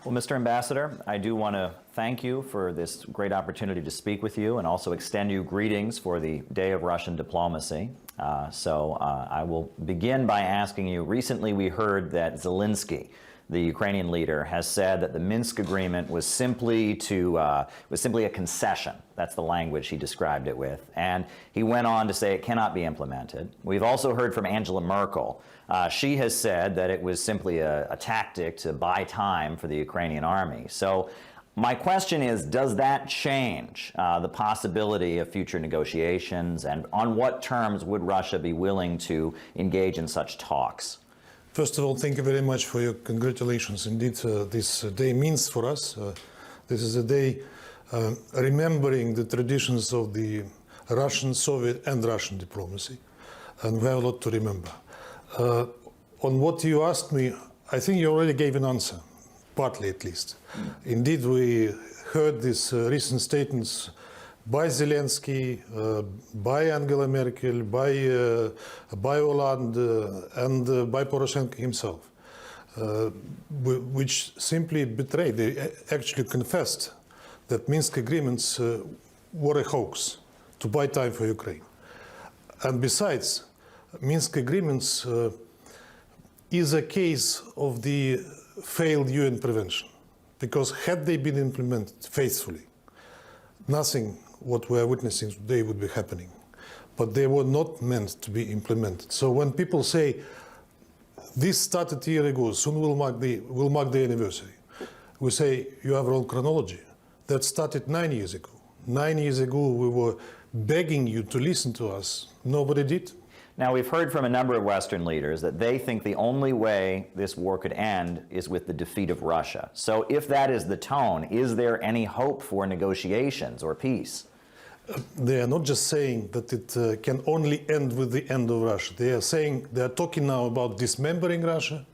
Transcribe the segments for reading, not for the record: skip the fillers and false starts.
Well, Mr. Ambassador, I do want to thank you for this great opportunity to speak with you and also extend you greetings for the Day of Russian Diplomacy. I will begin by asking you, recently we heard that Zelensky, the Ukrainian leader, has said that the Minsk agreement was simply a concession. That's the language he described it with. And he went on to say it cannot be implemented. We've also heard from Angela Merkel. She has said that it was simply a tactic to buy time for the Ukrainian army. So my question is, does that change the possibility of future negotiations, and on what terms would Russia be willing to engage in such talks? First of all, thank you very much for your congratulations. Indeed, this day means for us. This is a day remembering the traditions of the Russian, Soviet and Russian diplomacy. And we have a lot to remember. On what you asked me, I think you already gave an answer, partly at least. Indeed, we heard these recent statements by Zelensky, by Angela Merkel, by Hollande, and by Poroshenko himself, which simply betrayed. They actually confessed that Minsk agreements were a hoax to buy time for Ukraine. And besides, Minsk agreements is a case of the failed UN prevention, because had they been implemented faithfully, nothing what we are witnessing today would be happening. But they were not meant to be implemented. So when people say, this started a year ago, soon we'll mark the anniversary, we say, you have wrong chronology. That started 9 years ago. 9 years ago, we were begging you to listen to us. Nobody did. Now, we've heard from a number of Western leaders that they think the only way this war could end is with the defeat of Russia. So if that is the tone, is there any hope for negotiations or peace? They are not just saying that it can only end with the end of Russia. They are talking now about dismembering Russia.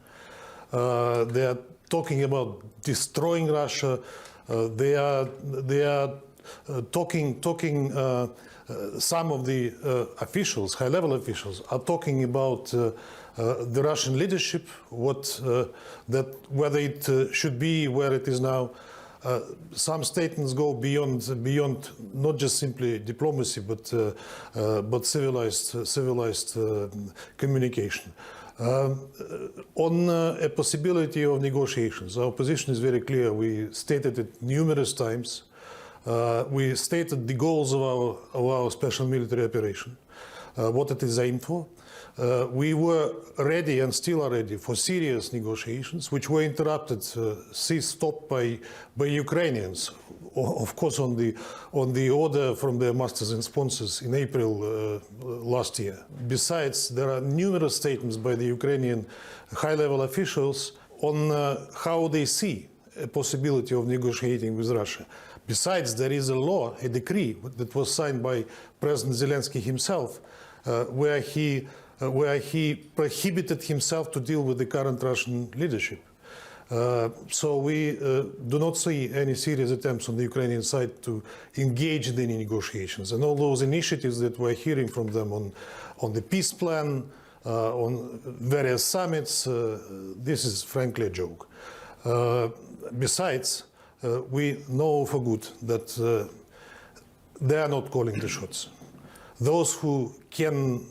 They are talking about destroying Russia. They are talking. Some of the officials, high-level officials, are talking about the Russian leadership, whether it should be where it is now. Some statements go beyond not just simply diplomacy, but civilized communication. On a possibility of negotiations, our position is very clear. We stated it numerous times. We stated the goals of our special military operation, what it is aimed for. We were ready and still are ready for serious negotiations, which were interrupted, stopped by Ukrainians, of course on the order from their masters and sponsors in April last year. Besides, there are numerous statements by the Ukrainian high-level officials on how they see a possibility of negotiating with Russia. Besides, there is a law, a decree that was signed by President Zelensky himself, where he prohibited himself to deal with the current Russian leadership. So we do not see any serious attempts on the Ukrainian side to engage in any negotiations. And all those initiatives that we're hearing from them on the peace plan, on various summits, this is frankly a joke. Besides, we know for good that they are not calling the shots. Those who can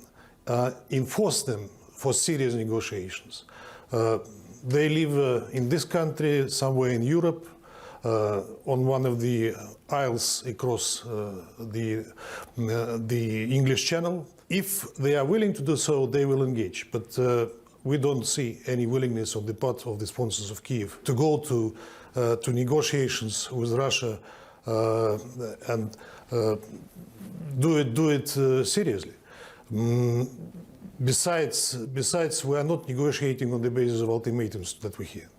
enforce them for serious negotiations, they live in this country, somewhere in Europe, on one of the isles across the English Channel. If they are willing to do so, they will engage. But we don't see any willingness on the part of the sponsors of Kiev to go to negotiations with Russia and do it seriously. Besides, we are not negotiating on the basis of ultimatums that we hear.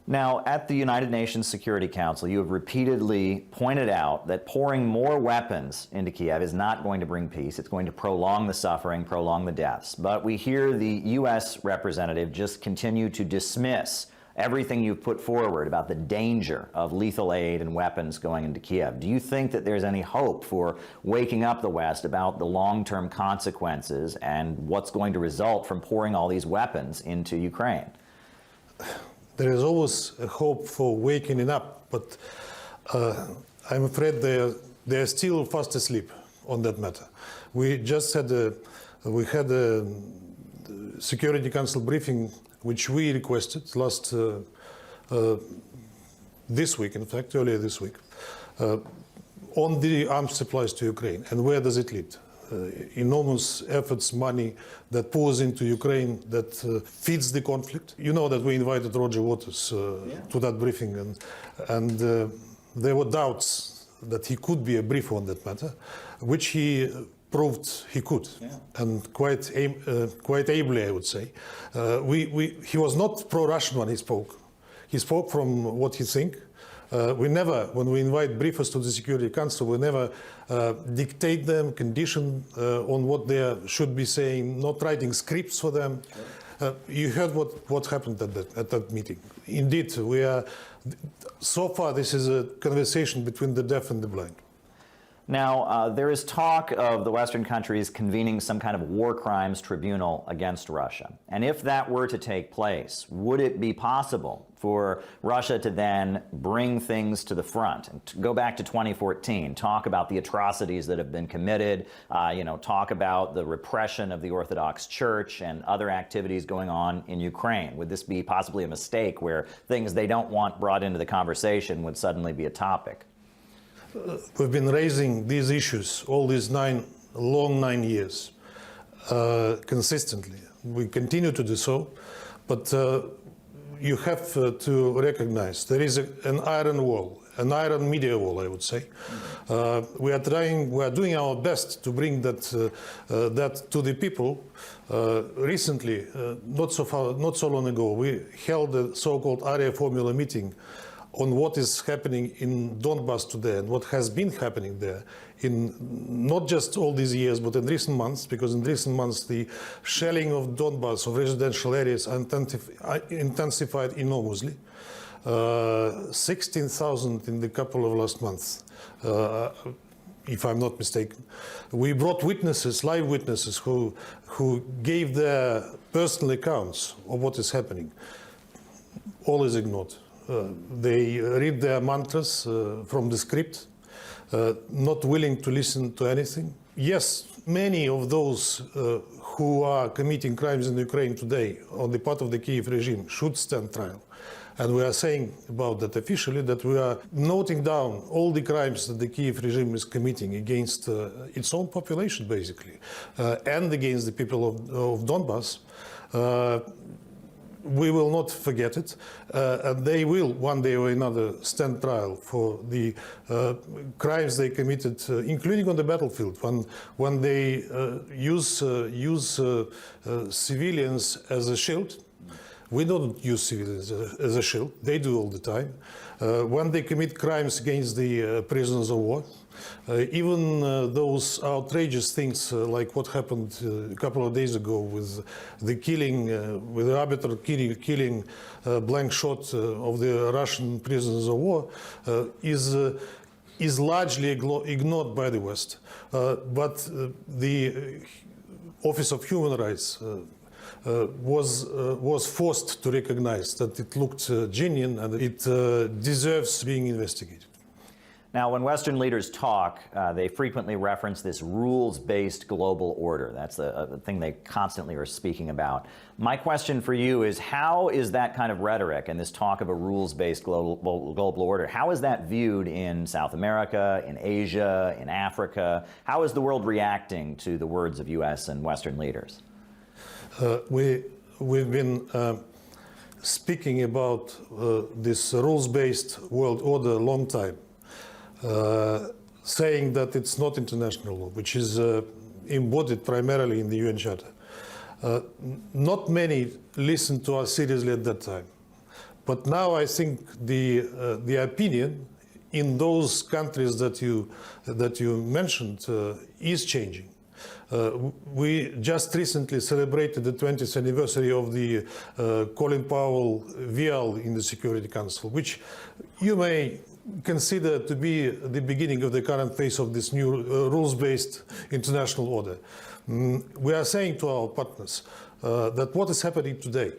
Now, at the United Nations Security Council, you have repeatedly pointed out that pouring more weapons into Kiev is not going to bring peace. It's going to prolong the suffering, prolong the deaths. But we hear the U.S. representative just continue to dismiss everything you've put forward about the danger of lethal aid and weapons going into Kiev. Do you think that there's any hope for waking up the West about the long-term consequences and what's going to result from pouring all these weapons into Ukraine? There is always a hope for waking up, but I'm afraid they are still fast asleep on that matter. We just had a Security Council briefing, which we requested this week, in fact, earlier this week, on the arms supplies to Ukraine and where does it lead. Enormous efforts, money that pours into Ukraine that feeds the conflict. You know that we invited Roger Waters to that briefing, and there were doubts that he could be a briefer on that matter, which he proved he could, and quite ably, I would say. He was not pro-Russian when he spoke. He spoke from what he thinks. We never, when we invite briefers to the Security Council, we never dictate them, condition on what they should be saying, not writing scripts for them. You heard what happened at that meeting. Indeed, so far this is a conversation between the deaf and the blind. Now, there is talk of the Western countries convening some kind of war crimes tribunal against Russia. And if that were to take place, would it be possible for Russia to then bring things to the front and to go back to 2014, talk about the atrocities that have been committed, talk about the repression of the Orthodox Church and other activities going on in Ukraine? Would this be possibly a mistake where things they don't want brought into the conversation would suddenly be a topic? We've been raising these issues all these long 9 years consistently. We continue to do so, but you have to recognize there is an iron wall, an iron media wall, I would say. We are doing our best to bring that to the people. Recently, not so long ago, we held a so-called Area Formula meeting on what is happening in Donbas today and what has been happening there in not just all these years, but in recent months, because in recent months the shelling of Donbas, of residential areas, intensified enormously. 16,000 in the couple of last months, if I'm not mistaken. We brought witnesses, live witnesses, who gave their personal accounts of what is happening. All is ignored. They read their mantras from the script, not willing to listen to anything. Yes, many of those who are committing crimes in Ukraine today on the part of the Kiev regime should stand trial. And we are saying about that officially, that we are noting down all the crimes that the Kiev regime is committing against its own population, basically, and against the people of Donbas. We will not forget it, and they will one day or another stand trial for the crimes they committed, including on the battlefield, when they use civilians as a shield. We don't use civilians as a shield. They do all the time. When they commit crimes against the prisoners of war, even those outrageous things like what happened a couple of days ago with the killing, with the arbitrary killing blank shot of the Russian prisoners of war, is largely ignored by the West. But the Office of Human Rights was forced to recognize that it looked genuine and it deserves being investigated. Now, when Western leaders talk, they frequently reference this rules-based global order. That's the thing they constantly are speaking about. My question for you is, how is that kind of rhetoric and this talk of a rules-based global order, how is that viewed in South America, in Asia, in Africa? How is the world reacting to the words of U.S. and Western leaders? We've been speaking about this rules-based world order a long time. Saying that it's not international law, which is embodied primarily in the UN Charter. Not many listened to us seriously at that time. But now I think the opinion in those countries that you mentioned is changing. We just recently celebrated the 20th anniversary of the Colin Powell vial in the Security Council, which you may consider to be the beginning of the current phase of this new rules-based international order. We are saying to our partners that what is happening today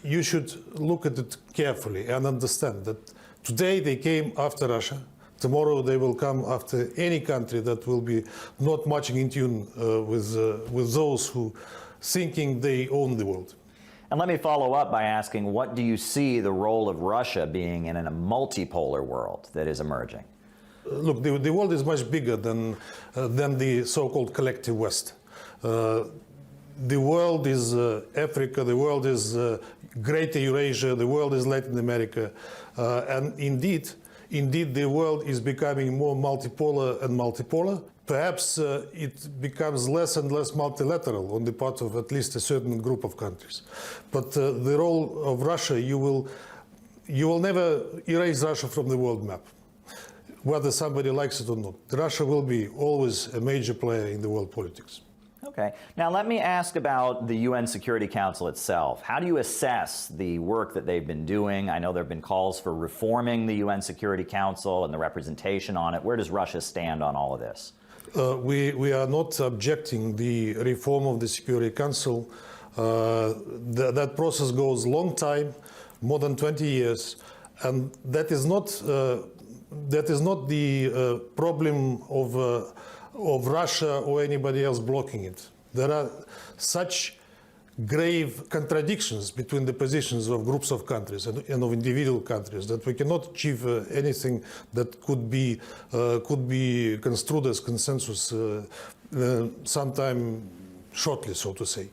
you should look at it carefully and understand that today they came after Russia. Tomorrow they will come after any country that will be not much in tune with those who thinking they own the world. And let me follow up by asking, what do you see the role of Russia being in a multipolar world that is emerging? Look, the world is much bigger than the so-called collective West. The world is Africa, the world is Greater Eurasia, the world is Latin America, and indeed the world is becoming more multipolar and multipolar. Perhaps it becomes less and less multilateral on the part of at least a certain group of countries. But the role of Russia, you will never erase Russia from the world map, whether somebody likes it or not. Russia will be always a major player in the world politics. Okay. Now let me ask about the UN Security Council itself. How do you assess the work that they've been doing? I know there have been calls for reforming the UN Security Council and the representation on it. Where does Russia stand on all of this? We are not objecting the reform of the Security Council. That process goes long time, more than 20 years, and that is not the problem of Russia or anybody else blocking it. There are such grave contradictions between the positions of groups of countries and of individual countries that we cannot achieve anything that could be construed as consensus sometime shortly, so to say.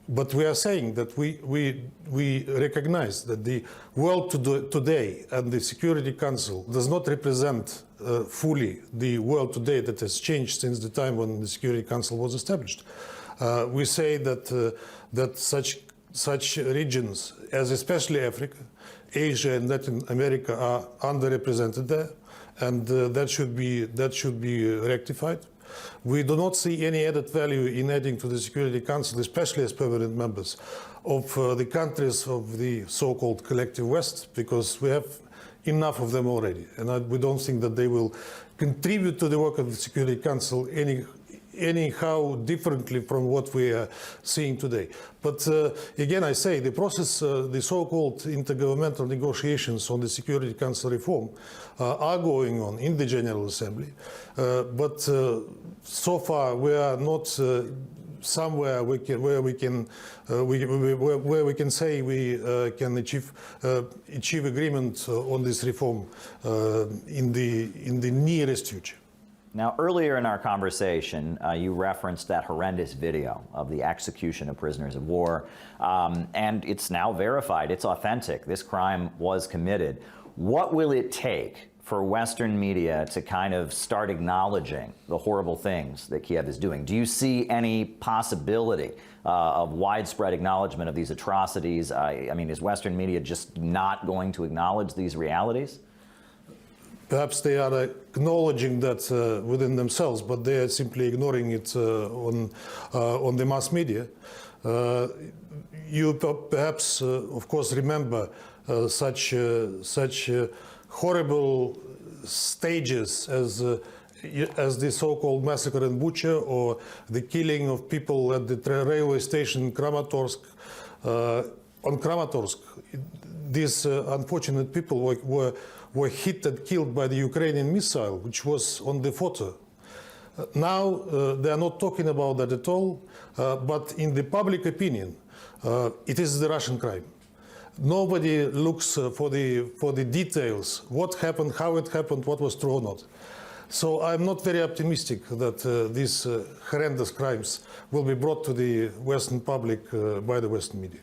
But we are saying that we recognize that the world today and the Security Council does not represent fully the world today that has changed since the time when the Security Council was established. We say that such regions as especially Africa, Asia and Latin America are underrepresented there, and that should be rectified. We do not see any added value in adding to the Security Council, especially as permanent members, of the countries of the so-called collective West, because we have enough of them already. And we don't think that they will contribute to the work of the Security Council anyhow differently from what we are seeing today. But again, I say the process, the so-called intergovernmental negotiations on the Security Council reform are going on in the General Assembly. But so far we are not somewhere where we can say we can achieve agreement on this reform in the nearest future. Now, earlier in our conversation, you referenced that horrendous video of the execution of prisoners of war, and it's now verified, it's authentic. This crime was committed. What will it take for Western media to kind of start acknowledging the horrible things that Kiev is doing? Do you see any possibility of widespread acknowledgement of these atrocities? I mean, is Western media just not going to acknowledge these realities? Perhaps they are acknowledging that within themselves, but they are simply ignoring it on the mass media. You perhaps, of course, remember such horrible stages as the so-called massacre in Bucha, or the killing of people at the railway station in Kramatorsk. On Kramatorsk, these unfortunate people were hit and killed by the Ukrainian missile, which was on the photo. Now they are not talking about that at all, but in the public opinion, it is the Russian crime. Nobody looks for the details, what happened, how it happened, what was true or not. So I'm not very optimistic that these horrendous crimes will be brought to the Western public by the Western media.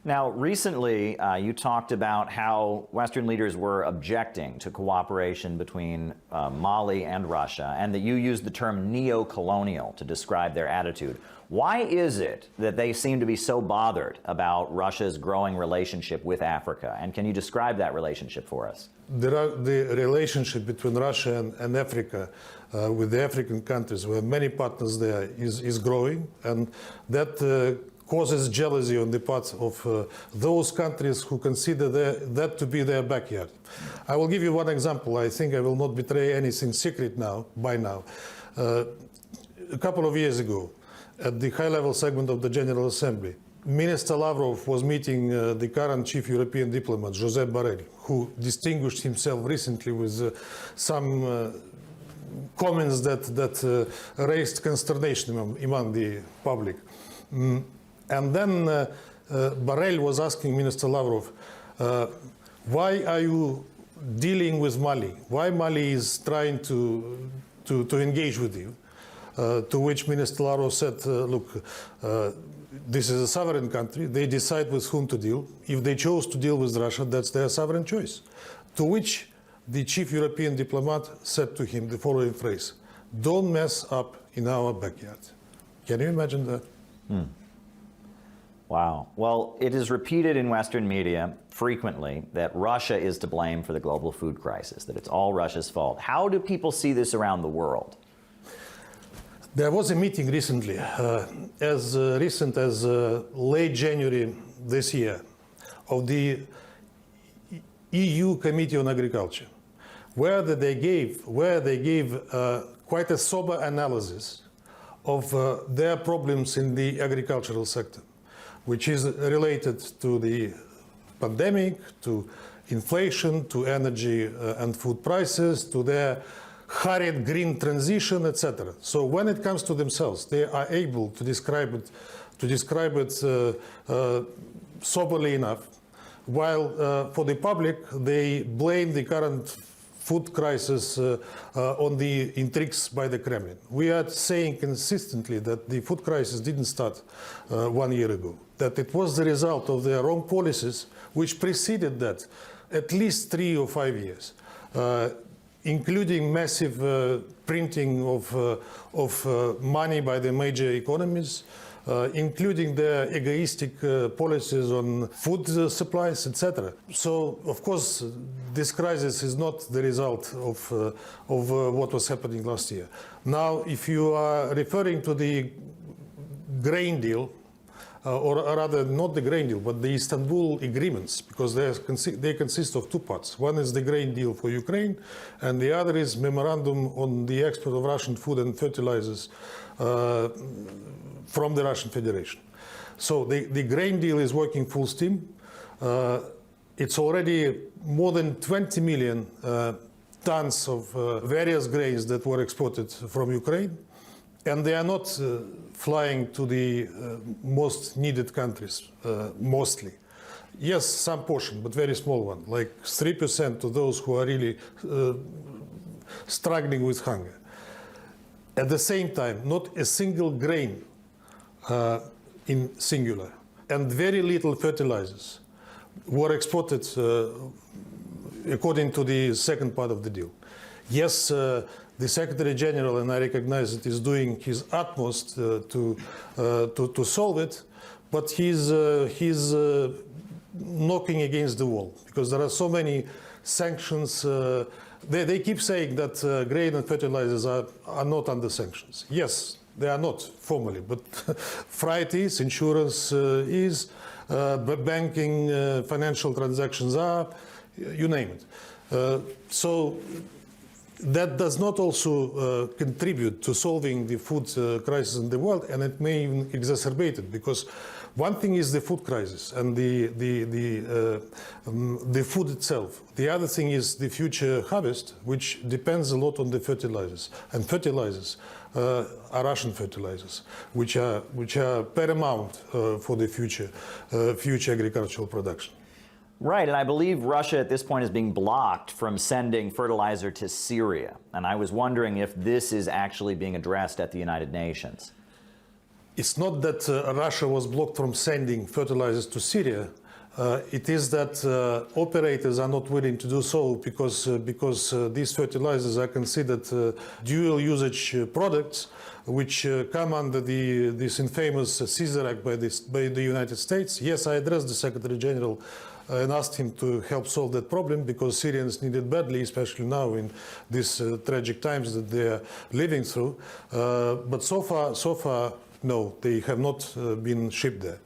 Now, recently, you talked about how Western leaders were objecting to cooperation between Mali and Russia, and that you used the term neo-colonial to describe their attitude. Why is it that they seem to be so bothered about Russia's growing relationship with Africa? And can you describe that relationship for us? The relationship between Russia and Africa, with the African countries, where many partners there, is growing, and that causes jealousy on the part of those countries who consider that to be their backyard. I will give you one example. I think I will not betray anything secret by now. A couple of years ago, at the high-level segment of the General Assembly, Minister Lavrov was meeting the current chief European diplomat, Josep Borrell, who distinguished himself recently with some comments that raised consternation among the public. And then Borrell was asking Minister Lavrov, why are you dealing with Mali? Why Mali is trying to engage with you? To which Minister Lavrov said, look, this is a sovereign country. They decide with whom to deal. If they chose to deal with Russia, that's their sovereign choice. To which the chief European diplomat said to him the following phrase, don't mess up in our backyard. Can you imagine that? Wow. Well, it is repeated in Western media frequently that Russia is to blame for the global food crisis, that it's all Russia's fault. How do people see this around the world? There was a meeting recently, as recent as late January this year, of the EU Committee on Agriculture, where they gave quite a sober analysis of their problems in the agricultural sector, which is related to the pandemic, to inflation, to energy and food prices, to their hurried green transition, etc. So when it comes to themselves, they are able to describe it soberly enough, while for the public, they blame the current food crisis on the intrigues by the Kremlin. We are saying consistently that the food crisis didn't start 1 year ago, that it was the result of their wrong policies, which preceded that at least 3 or 5 years, including massive printing of money by the major economies, including their egoistic policies on food supplies, etc. So, of course, this crisis is not the result of what was happening last year. Now, if you are referring to the grain deal, or rather not the grain deal, but the Istanbul agreements, because they consist of two parts. One is the grain deal for Ukraine, and the other is memorandum on the export of Russian food and fertilizers from the Russian Federation. So the grain deal is working full steam. It's already more than 20 million tons of various grains that were exported from Ukraine. And they are not flying to the most needed countries, mostly. Yes, some portion, but very small one, like 3% of those who are really struggling with hunger. At the same time, not a single grain in singular, and very little fertilizers were exported according to the second part of the deal. Yes, the Secretary General, and I recognize it, is doing his utmost to solve it, but he's knocking against the wall, because there are so many sanctions. They keep saying that grain and fertilizers are not under sanctions. Yes, they are not formally, but freight is, insurance is, banking, financial transactions are, you name it. So that does not also contribute to solving the food crisis in the world, and it may even exacerbate it, because one thing is the food crisis and the food itself. The other thing is the future harvest, which depends a lot on the fertilizers. And fertilizers are Russian fertilizers, which are paramount for the future agricultural production. Right, and I believe Russia at this point is being blocked from sending fertilizer to Syria. And I was wondering if this is actually being addressed at the United Nations. It's not that Russia was blocked from sending fertilizers to Syria. It is that operators are not willing to do so because these fertilizers are considered dual usage products, which come under this infamous Caesar Act by the United States. Yes, I addressed the Secretary General and asked him to help solve that problem, because Syrians need it badly, especially now in these tragic times that they are living through. But so far, no, they have not been shipped there.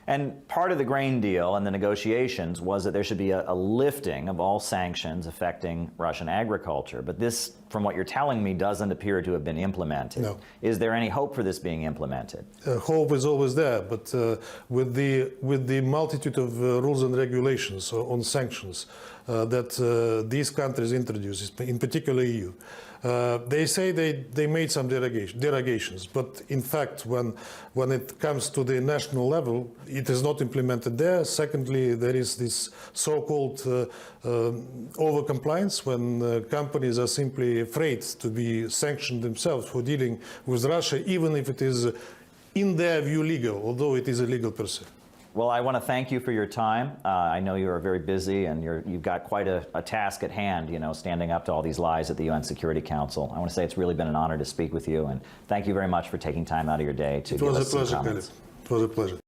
And part of the grain deal and the negotiations was that there should be a lifting of all sanctions affecting Russian agriculture. But this, from what you're telling me, doesn't appear to have been implemented. No. Is there any hope for this being implemented? Hope is always there, but with the multitude of rules and regulations on sanctions that these countries introduce, in particular EU, they say they made some derogations, but in fact, when it comes to the national level, it is not implemented there. Secondly, there is this so-called over-compliance when companies are simply afraid to be sanctioned themselves for dealing with Russia, even if it is, in their view, legal, although it is illegal per se. Well, I want to thank you for your time. I know you are very busy and you've got quite a task at hand, you know, standing up to all these lies at the UN Security Council. I want to say it's really been an honor to speak with you, and thank you very much for taking time out of your day to give us some comments. It was a pleasure.